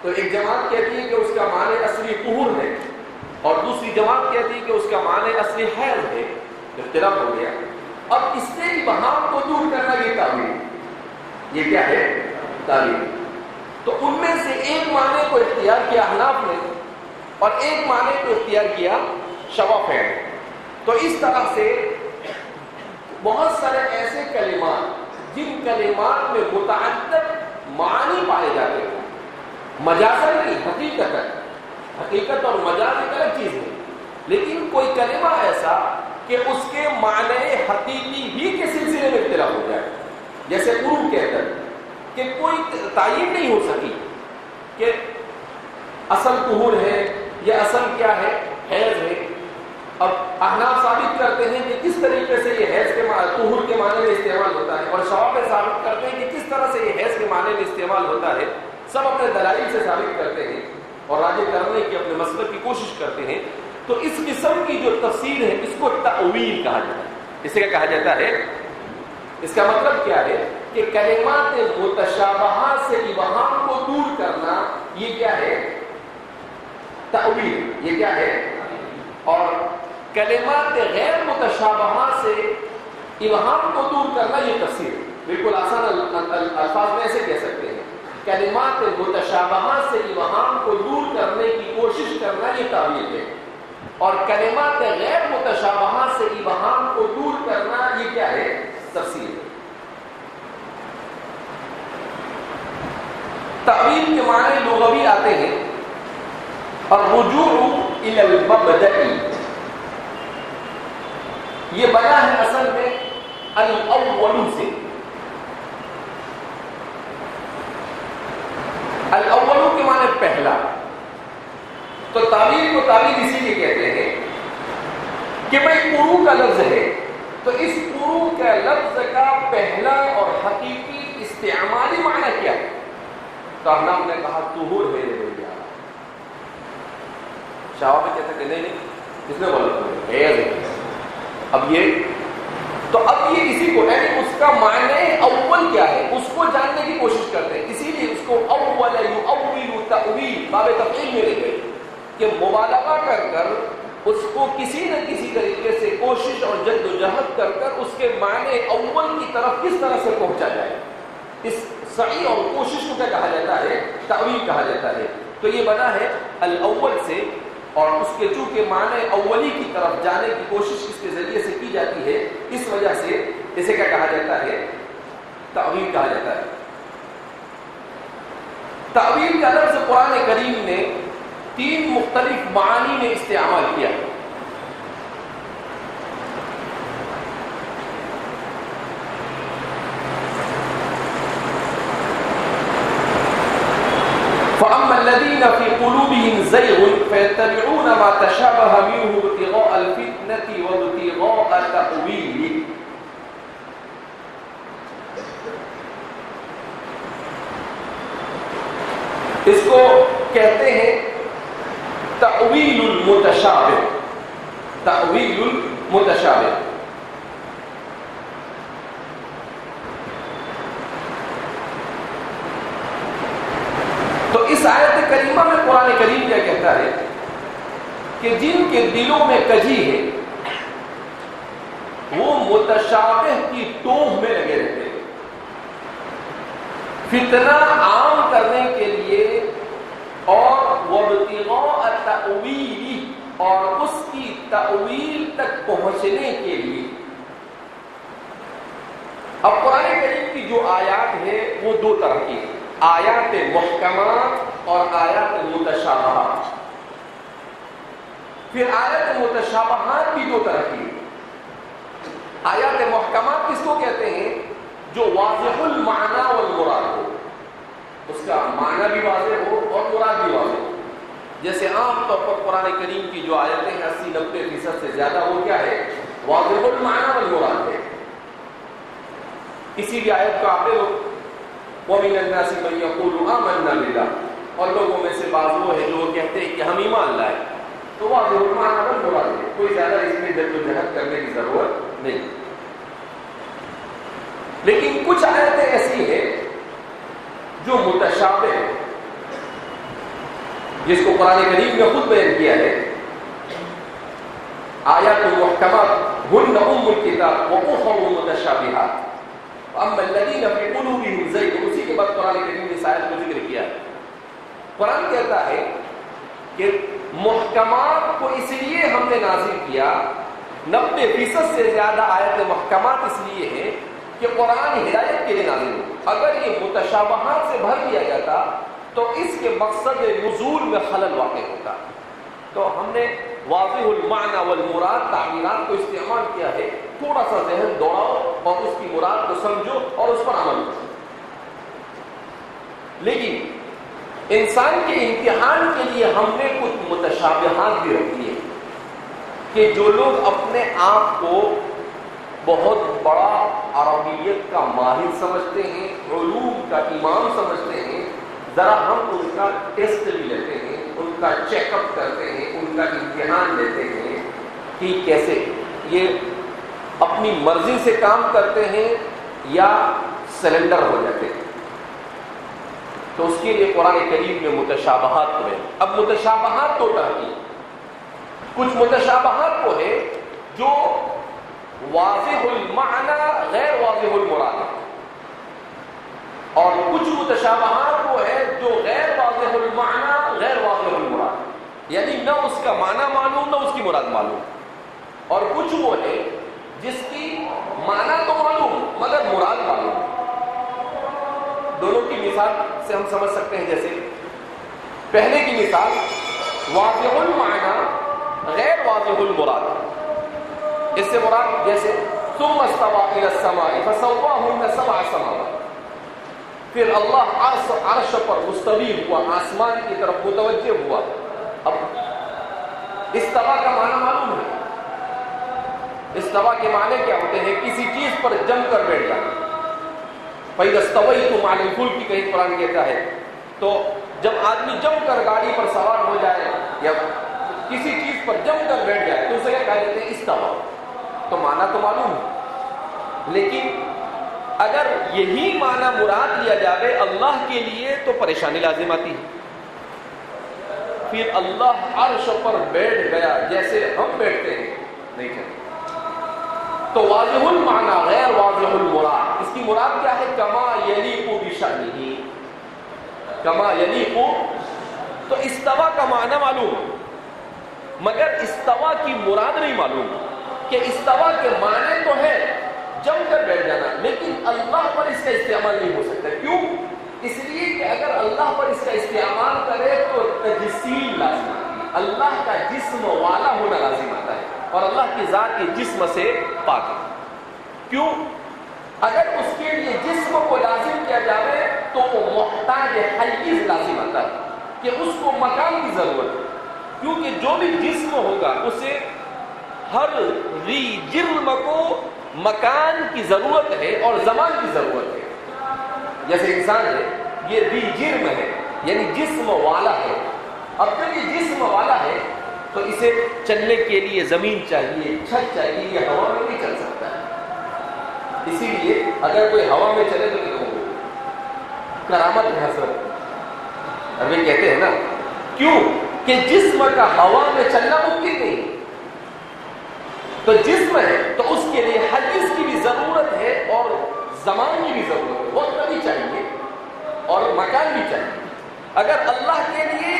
تو ایک جماعت کہتی ہے کہ اس کا معنی اصلی طہور ہے اور دوسری جماعت کہتی ہے کہ اس کا معنی اصلی حیض ہے. اختلاف ہو گیا. اب اس سے ابہام کو دور کرنا یہ تعویل. یہ کیا ہے؟ تعویل. تو ان میں سے ایک معنی کو اختیار کیا احناف نے اور ایک معنی کو اختیار کیا شوافع نے. تو اس طرح سے بہت سارے ایسے کلمات جن کلمات میں متعدد معنی پائے جاتے ہیں، مجازن نہیں، حقیقت اور مجاز ایک الگ چیز ہے، لیکن کوئی کلمہ ایسا کہ اس کے معنی حقیقی ہی کے سلسلے میں اختلاف ہو جائے. جیسے قرو کے اندر کہ کوئی تعین نہیں ہو سکی کہ اصل طہور ہے یا اصل کیا ہے؟ حیض ہے. اب احناف ثابت کرتے ہیں کہ کس طریقے سے یہ حیض کے طہور کے معنی میں استعمال ہوتا ہے اور شوافع ثابت کرتے ہیں کہ کس طرح سے یہ حیض کے معنی میں استعمال ہوتا ہے. سب اپنے دلائل سے ثابت کرتے ہیں اور راجع کرنے کی اپنے مسلک کی کوشش کرتے ہیں. تو اس قسم کی جو تفسیر ہے اس کو تأویل کہا جاتا ہے. اسے کیا کہا جاتا ہے؟ اس کا مطلب کیا ہے کہ کلمات متشابہہ سے ابہام کو دور کرنا، یہ کیا ہے؟ تأویل. یہ کیا ہے؟ اور کلمات غیر متشابہہ سے ابہام کو دور کرنا یہ تفسیر. بالکل آسان الفاظ میں ایسے کہہ سکتے ہیں، کلمات متشابہہ سے ابہام کو دور کرنے کی کوشش کرنا یہ تأویل ہے، اور کلمات غیر متشابہہ سے ابہام کو دور کرنا یہ کیا ہے؟ تفسیر ہے. تأویل کے معنی لغوی آتے ہیں. اور رجوع الی المبدأ، یہ بنا ہے اصل میں الاول سے. الاول کے معنی پہلا. تو تعویل کو تعویل اسی لیے کہتے ہیں کہ بھائی قرو کا لفظ ہے تو اس قرو کا لفظ کا پہلا اور حقیقی استعمالی معنی کیا ہے؟ تو احناف نے کہا طہور ہے. شوافع کہتے ہیں کہ نہیں، اس نے بولا حیض ہے. اب یہ اسی کو یعنی اس کا معنی اول کیا ہے اس کو جاننے کی کوشش کرتے ہیں. اسی لیے اس کو اول یؤول تأویل باب تفعیل میں لے گئے کہ مبالغہ کر اس کو کسی نہ کسی طریقے سے کوشش اور جد و جہد کر اس کے معنی اول کی طرف کس طرح سے پہنچا جائے. اس سعی اور کوشش کو کیا کہا جاتا ہے؟ تأویل کہا جاتا ہے. تو یہ بنا ہے الاول سے، اور اس کے چونکہ معنی اولی کی طرف جانے کی کوشش اس کے ذریعے سے کی جاتی ہے، اس وجہ سے اسے کیا کہا جاتا ہے؟ تأویل کہا جاتا ہے. تأویل کا لفظ قرآن کریم نے 3 مختلف معانی میں استعمال کیا. فأما الذين في قلوبهم زيغ فيتبعون ما تشابه منه ابتغاء الفتنة وابتغاء تأويله. اس کو کہتے ہیں تأویل المتشابہ. تأویل المتشابہ. تو اس آیت کریمہ میں قرآن کریم کیا کہتا ہے کہ جن کے دلوں میں کجی ہے وہ متشابہ کی ٹوہ میں لگے رہتے ہیں، فتنہ عام کرنے کے لیے اور وابتغاء تأویل اور اس کی تأویل تک پہنچنے کے لیے. اب قرآن کریم کی جو آیات ہے وہ 2 طرح کی ہیں، آیات محکمات اور آیات متشابہات. پھر آیات متشابہات بھی 2 طرح کی. آیات محکمات کس کو کہتے ہیں؟ جو واضح المعنی والمراد ہو، اس کا معنی بھی واضح ہو اور مراد بھی واضح ہو. جیسے عام طور پر قرآن کریم کی جو آیتیں ہیں 80-90% سے زیادہ وہ کیا ہے؟ واضح المعنی والمراد ہے. اسی لیے آیت کو آپ لوگ وَمِنَ النَّاسِ مَن يَقُولُ آمَنَّا بِاللَّهِ، اور لوگوں میں سے بعض وہ ہے جو کہتے ہیں کہ ہم ایمان لائے. تو واضح المعنی والمراد ہے، کوئی زیادہ اس میں جدوجہد کرنے کی ضرورت نہیں۔ لیکن کچھ آیتیں ایسی ہیں جو متشابہ ہیں، جس کو قرآن کریم میں خود بیان کیا ہے، آیات محکمات ہن ام الکتاب واخر متشابہات واما الذین فی قلوبہم زیغ، اسی کے بعد قرآن کریم نے اس آیت کو ذکر کیا ہے۔ قرآن کہتا ہے کہ محکمات کو اس لیے ہم نے نازل کیا، 90% سے زیادہ آیت محکمات اس لیے ہیں کہ قرآن ہدایت کے لیے نازل ہو۔ اگر یہ متشابہات سے بھر دیا جاتا تو اس کے مقصد نزول میں خلل واقع ہوتا۔ تو ہم نے واضح المعنی والمراد تعبیرات کو استعمال کیا ہے، تھوڑا سا ذہن دوڑاؤ اور اس کی مراد کو سمجھو اور اس پر عمل کرو۔ لیکن انسان کے امتحان کے لیے ہم نے کچھ متشابہات بھی رکھی ہیں کہ جو لوگ اپنے آپ کو بہت بڑا عربیت کا ماہر سمجھتے ہیں، علوم کا امام سمجھتے ہیں، ذرا ہم ان کا ٹیسٹ بھی لیتے ہیں، ان کا چیک اپ کرتے ہیں، ان کا امتحان لیتے ہیں کہ کیسے یہ اپنی مرضی سے کام کرتے ہیں یا سرنڈر ہو جاتے ہیں۔ تو اس کے لیے قرآن کریم میں متشابہات کو ہے۔ اب متشابہات تو کی کچھ متشابہات کو ہے جو واضح المعنی غیر واضح المراد، اور کچھ متشابہات وہ ہے جو غیر واضح المعنی غیر واضح المراد، یعنی نہ اس کا معنی معلوم نہ اس کی مراد معلوم، اور کچھ وہ ہے جس کی معنی تو معلوم مگر مراد معلوم۔ دونوں کی مثال سے ہم سمجھ سکتے ہیں، جیسے پہلے کی مثال واضح المعنی غیر واضح المراد، اس سے مراد جیسے ثم استوى الى السماء فسواهن 7 سماوات، پھر اللہ عرش پر مستوی ہوا، آسمان کی طرف متوجہ ہوا۔ اب استوا کا معنی معلوم ہے، استوا کے معنی کیا ہوتے ہیں؟ کسی چیز پر جم کر بیٹھ جانا۔ فَإِذَا اسْتَوَيْتُمْ عَلَى الْفُلْكِ کہیں قرآن کہتا ہے، تو جب آدمی جم کر گاڑی پر سوار ہو جائے یا کسی چیز پر جم کر بیٹھ جائے تو اسے کیا کہہ دیتے ہیں؟ استوا۔ تو معنی تو معلوم ہے، لیکن اگر یہی معنی مراد لیا جائے اللہ کے لیے تو پریشانی لازم آتی ہے۔ پھر اللہ عرش پر بیٹھ گیا جیسے ہم بیٹھتے ہیں نہیں کہتے۔ تو واضح المعنی غیر واضح المراد، اس کی مراد کیا ہے؟ کما یلیق بشأنہ، کما یلیق۔ تو استوا کا معنی معلوم مگر استوا کی مراد نہیں معلوم، کہ استوا کے معنی تو ہے جم کر بیٹھ جانا، لیکن اللہ پر اس کا استعمال نہیں ہو سکتا۔ کیوں؟ اس لیے کہ اگر اللہ پر اس کا استعمال کرے تو تجسیم لازم آتی ہے، اللہ کا جسم والا ہونا لازم آتا ہے، اور اللہ کی ذات کے جسم سے پاک ہے۔ کیوں؟ اگر اس کے لیے جسم کو لازم کیا جائے تو وہ محتاج حیز لازم آتا ہے کہ اس کو مکان کی ضرورت ہے، کیونکہ جو بھی جسم ہوگا اسے ہر ذی جرم کو مکان کی ضرورت ہے اور زمان کی ضرورت ہے۔ جیسے انسان ہے، یہ ذی جرم ہے یعنی جسم والا ہے۔ اب جب یہ جسم والا ہے تو اسے چلنے کے لیے زمین چاہیے، چھت چاہیے، یہ ہوا میں نہیں چل سکتا ہے۔ اسی لیے اگر کوئی ہوا میں چلے تو کیا ہوگا؟ کرامت ہے حضرت، ابھی کہتے ہیں نا، کیوں کہ جسم کا ہوا میں چلنا ممکن نہیں، تو جسم ہے تو اس کے لیے حدیث کی بھی ضرورت ہے اور زمان کی بھی ضرورت ہے، وقت بھی چاہیے اور مکان بھی چاہیے۔ اگر اللہ کے لیے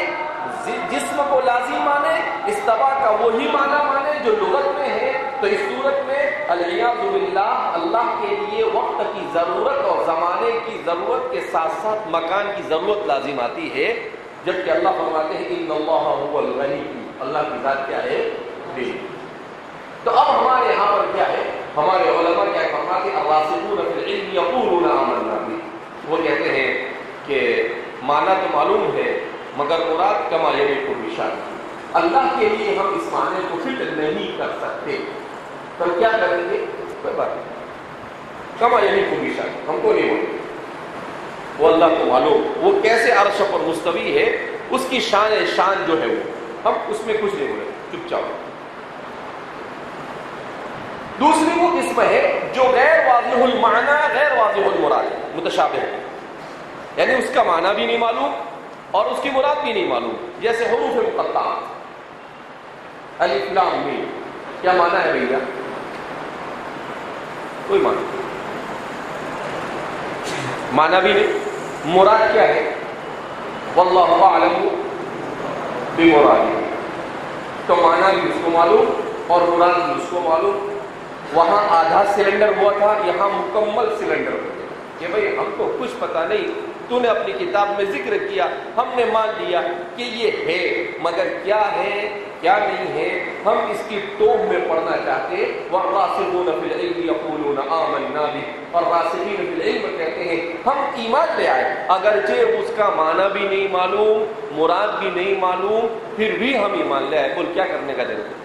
جسم کو لازم مانے، استوا کا وہی معنی مانے جو لغت میں ہے، تو اس صورت میں العیاذ باللہ اللہ کے لیے وقت کی ضرورت اور زمانے کی ضرورت کے ساتھ ساتھ مکان کی ضرورت لازم آتی ہے، جبکہ اللہ فرماتے ہیں ان اللہ هو الغنی، اللہ کی ذات کیا ہے؟ غنی۔ تو اب ہمارے یہاں پر کیا ہے؟ ہمارے علماء کیا فرماتے ہیں؟ الراسخون فی العلم یقولون آمنا بہ، وہ کہتے ہیں کہ معنی تو معلوم ہے مگر مراد کما یلیق بشأنہ، اللہ کے لیے ہم اس معنی کو فٹ نہیں کر سکتے، تو کیا کریں گے؟ کوئی بات نہیں، کما یلیق بشأنہ، ہم کو نہیں معلوم، وہ اللہ کو معلوم، وہ کیسے عرش پر مستوی ہے، اس کی شان جو ہے وہ ہم اس میں کچھ نہیں بولے، چپ چاپ۔ دوسری وہ قسم ہے جو غیر واضح المعنی غیر واضح المراد، متشابہ ہے، یعنی اس کا معنی بھی نہیں معلوم اور اس کی مراد بھی نہیں معلوم، جیسے حروف مقطعات، الف لام میم، کیا معنی ہے بھیا؟ کوئی معنی بھی نہیں، مراد کیا ہے؟ واللہ اعلم بمرادہ، تو معنی بھی اس کو معلوم اور مراد بھی اس کو معلوم۔ وہاں آدھا سلنڈر ہوا تھا، یہاں مکمل سلنڈر ہو گیا کہ بھئی ہم کو کچھ پتہ نہیں، تو نے اپنی کتاب میں ذکر کیا، ہم نے مان لیا کہ یہ ہے، مگر کیا ہے کیا نہیں ہے ہم اس کی توہ میں پڑھنا چاہتے۔ والراسخون فی العلم یقولون آمنا بہ، اور راسخین فی العلم کہتے ہیں ہم ایمان لے آئے، اگرچہ اس کا معنی بھی نہیں معلوم، مراد بھی نہیں معلوم، پھر بھی ہم ایمان لے آئے۔ بول کیا کرنے کا ضرورت ہے؟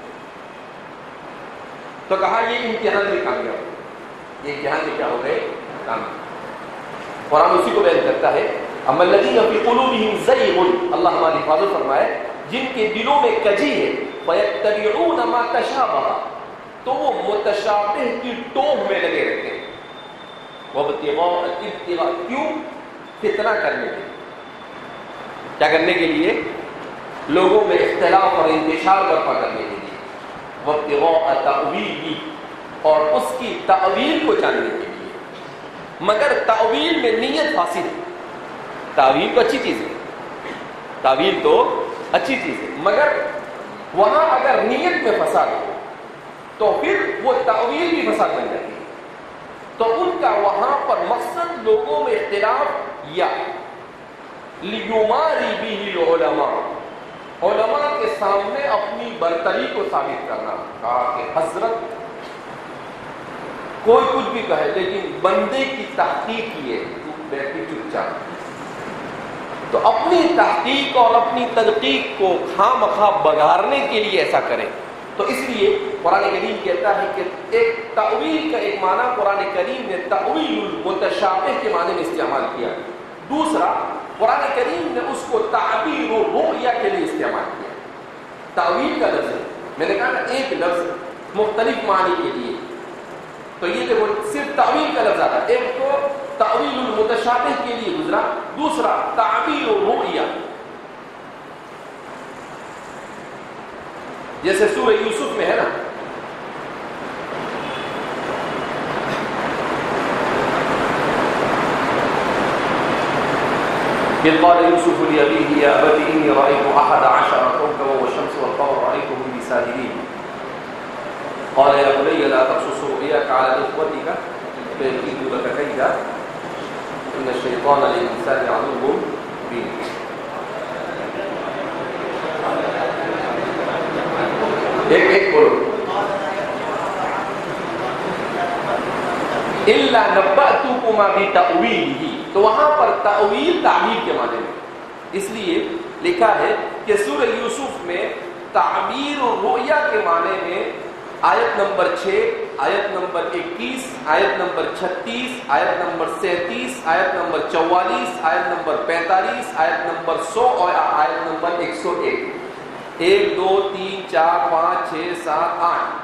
تو کہا یہ امتحان میں کامیاب ہو، یہ امتحان میں کیا ہو گئے؟ کامیاب۔ قرآن اسی کو بیان کرتا ہے، اما الذین فی قلوبہم زیغ، اللہ ہماری حفاظت فرمائے، جن کے دلوں میں کجی ہے، فیتبعون ما تشابہ، تو وہ متشابہ کی ٹوہ میں لگے رہتے ہیں، وابتغاء، کیوں؟ فتنہ کرنے کے لیے، کیا کرنے کے لیے؟ لوگوں میں اختلاف اور انتشار برپا کرنے کے لیے، وابتغاء تأویلہ، اور اس کی تأویل کو جاننے کے لیے۔ مگر تأویل میں نیت فاسد ہے، تأویل تو اچھی چیز ہے، تأویل تو اچھی چیز ہے، مگر وہاں اگر نیت میں فساد ہو تو پھر وہ تأویل بھی فساد بن جاتی ہے۔ تو ان کا وہاں پر مقصد لوگوں میں اختلاف، یا لیماری بہ العلماء، علماء کے سامنے اپنی برتری کو ثابت کرنا۔ کہا کہ حضرت کوئی کچھ بھی کہے لیکن بندے کی تحقیق یہ بیٹھی چپ چاپ، تو اپنی تحقیق اور اپنی تدقیق کو خواہ مخواہ بگارنے کے لیے ایسا کریں۔ تو اس لیے قرآن کریم کہتا ہے کہ ایک تأویل کا ایک معنی قرآن کریم نے تأویل المتشابہ کے معنی میں استعمال کیا، دوسرا قرآن کریم نے اس کو تعبیر و رؤیا کے لیے استعمال کیا۔ تأویل کا لفظ ہے، میں نے کہا نا ایک لفظ مختلف معنی کے لیے، تو یہ دیکھو صرف تعویل کا لفظ آتا ہے، ایک تو تعویل المتشابہ کے لیے گزرا، دوسرا تعبیر و رؤیا۔ جیسے سورہ یوسف میں ہے نا، إذ قال يوسف لأبيه يا أبت إني رأيت 11 كوكبا والشمس والقمر رأيتهم لي ساجدين قال يا بني لا تقصص رؤياك على إخوتك فيكيدوا لك كيدا إن الشيطان للإنسان عدو مبين۔ ایک بولو، إلا نبأتكما بتأويله، تو وہاں پر تأویل تعبیر کے معنی میں، اس لیے لکھا ہے کہ سورہ یوسف میں تعبیر و رؤیا کے معنی میں آیت نمبر 6، آیت نمبر 21، آیت نمبر 36، آیت نمبر 37، آیت نمبر 44، آیت نمبر 45، آیت نمبر 100 اور آیت نمبر 101، 1 2 3 4 5 6 7 8،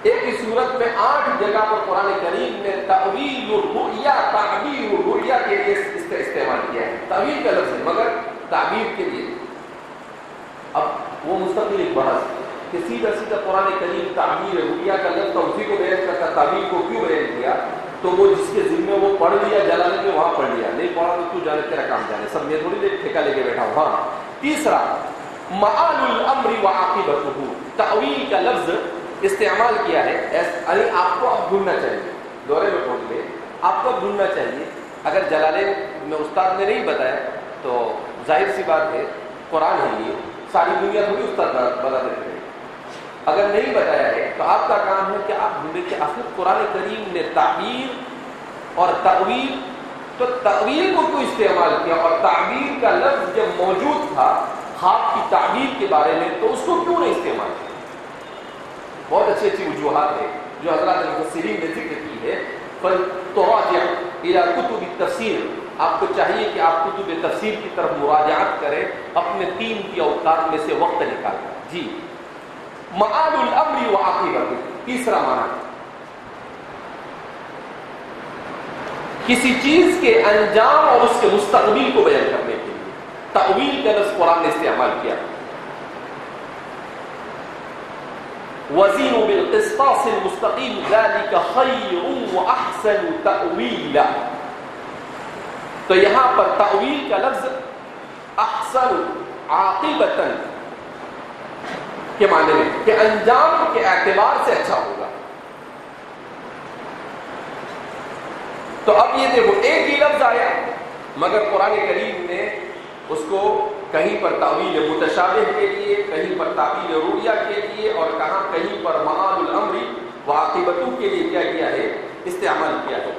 ایک ہی صورت میں 8 جگہ پر قرآن کریم نے تأویل الرؤیا، تعبیر الرؤیا کے لیے اس کا استعمال کیا ہے۔ تعبیر کا لفظ ہے مگر تعبیر کے لیے۔ اب وہ مستقل ایک بحث کہ سیدھا سیدھا قرآن کریم تعبیر رؤیا کا لفظ تھا، اسی کو بیان کرتا، تعبیر کو کیوں بیان کیا؟ تو وہ جس کے ذمے وہ پڑھ لیا جلالے میں وہاں پڑھ لیا، نہیں پڑھا تو تو جانے تیرا کام جانے، سب میں تھوڑی دیر ٹھیکا لے کے بیٹھا ہوں۔ ہاں، تیسرا معال الامر وعاقبتہ، تعویل کا لفظ استعمال کیا ہے، یعنی آپ کو اب ڈھونڈنا چاہیے، دورے میں پہنچ گئے، آپ کو اب ڈھونڈنا چاہیے۔ اگر جلالے میں استاد نے نہیں بتایا تو ظاہر سی بات ہے قرآن ہے یہ، ساری دنیا تھوڑی استاد بتا دیتے ہیں، اگر نہیں بتایا ہے تو آپ کا کام ہے کہ آپ ڈھونڈیں کہ آخر قرآن کریم نے تعبیر اور تأویل، تو تأویل کو کیوں استعمال کیا، اور تعبیر کا لفظ جب موجود تھا خواب کی تعبیر کے بارے میں تو اس کو کیوں نہیں استعمال کیا؟ بہت اچھی اچھی وجوہات ہیں جو حضرات المفسرین نے ذکر کی ہے۔ فَتُرَاجِعْ إِلَى كُتُبِ التَّفْسِيرِ، آپ کو چاہیے کہ آپ کتب تفسیر کی طرف مراجعات کریں، اپنے قیمتی اوقات میں سے وقت نکالیں۔ جی، مآل الامر وعاقبتہ، تیسرا معنی کسی چیز کے انجام اور اس کے مستقبل کو بیان کرنے کے لیے تأویل کا لفظ قرآن نے استعمال کیا۔ وزینوا بالقسطاس المستقیم ذلک خیر واحسن تأویلا، تو یہاں پر تأویل کا لفظ احسن عاقبۃ کے معنی میں کہ انجام کے اعتبار سے اچھا ہوگا۔ تو اب یہ دیکھو ایک ہی لفظ آیا مگر قرآن کریم نے اس کو کہیں پر تأویل متشابہ کے لیے، کہیں پر تأویل رؤیا کے لیے، اور کہیں پر مآل الامر وعاقبتہ کے لیے کیا کیا ہے، استعمال کیا ہے۔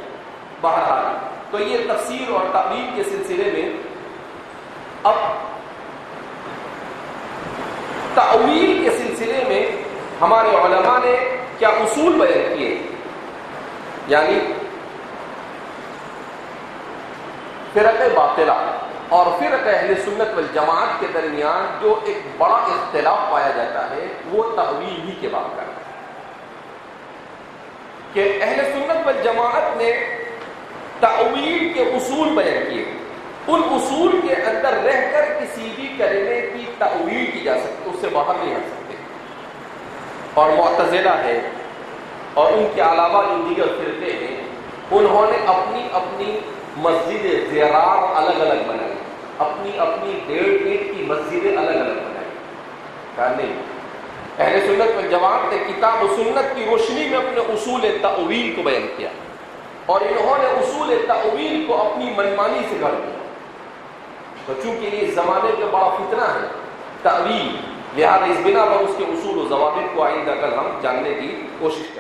بہرحال تو یہ تفسیر اور تأویل کے سلسلے میں اب تأویل کے سلسلے میں ہمارے علماء نے کیا اصول بیان کیے، یعنی فرق باطلہ اور فرق اہل سنت والجماعت کے درمیان جو ایک بڑا اختلاف پایا جاتا ہے وہ تأویل ہی کے باب کا ہے کہ اہل سنت والجماعت نے تأویل کے اصول بیان کیے، ان اصول کے اندر رہ کر کسی بھی کلمے کی تأویل کی جا سکتی، اس سے باہر نہیں ہٹ سکتے۔ اور معتزلہ ہے اور ان کے علاوہ جو دیگر فرقے ہیں، انہوں نے اپنی اپنی مسجد زیارات الگ الگ بنائی، اپنی اپنی 1.5 اینٹ کی مسجدیں الگ الگ بنائی۔ کہا نہیں، اہل سنت والجماعت نے کتاب و سنت کی روشنی میں اپنے اصول تأویل کو بیان کیا، اور انہوں نے اصول تأویل کو اپنی منمانی سے گھڑ دیا۔ تو چونکہ یہ زمانے کا بڑا فتنہ ہے تأویل، لہذا اس بنا پر اس کے اصول و ضوابط کو آئندہ کل ہم جاننے کی کوشش